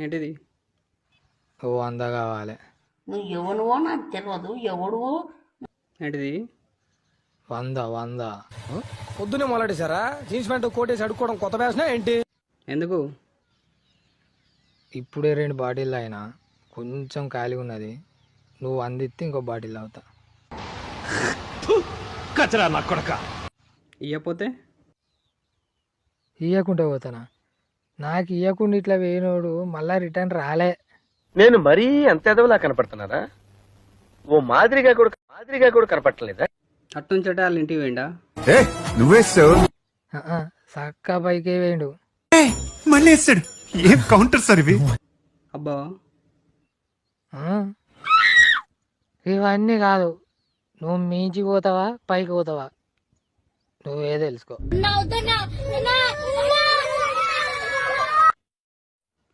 ఏంటిది? ఓ 100 కావాలి. నువ్వు ఎవనువో నాకు తెలియదు, ఎవడువో. ఏంటిది? 100 పొద్దునే మొదలెడేశారా? జీన్స్ ప్యాంట్ కోటేసి అడుక్కోవడం కొత్త ఫ్యాషనా ఏంటి? ఎందుకు? ఇప్పుడే 2 బాటిల్ అయినా కొంచెం ఖాళీ ఉన్నది. నువ్వు అందిస్తే ఇంకో బాటిల్ అవుతా. కచరా నా కొడక. ఇయ్యపోతే ఇయ్యకుంటే పోతానా? నాకు ఇయ్యకుండా ఇట్లా వేయనోడు మళ్ళా రిటర్న్ రాలే. నేను మరీ అంత ఎదవలా కనపడుతున్నారా? ఓ మాదిరిగా కూడా కనపడలేదా? అట్టుంచట వాళ్ళ ఇంటికి పోయిండా? నువ్వేస్తావు సక్క పైకే వేయండు. మళ్ళీ వేస్తాడు. ఏం కౌంటర్ సార్ ఇవి? అబ్బా, ఇవన్నీ కాదు. నువ్వు మించి పోతావా పైకి పోతావా నువ్వే తెలుసుకో.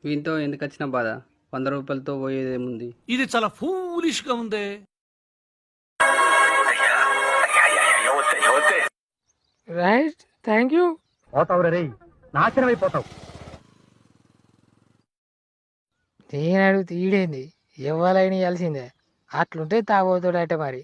వీంతో ఎందుకు వచ్చిన బాధ? 100 రూపాయలతో పోయేదేముంది? ఇది చాలా ఫూలిష్ గా ఉంది. Right, thank you. పోతావు రే, నాశనం అయిపోతావు. తీనాడు తీడేంది, ఎవరైనా ఇవ్వాల్సిందే. అట్లుంటే తాగోతాడు అంటే మరి.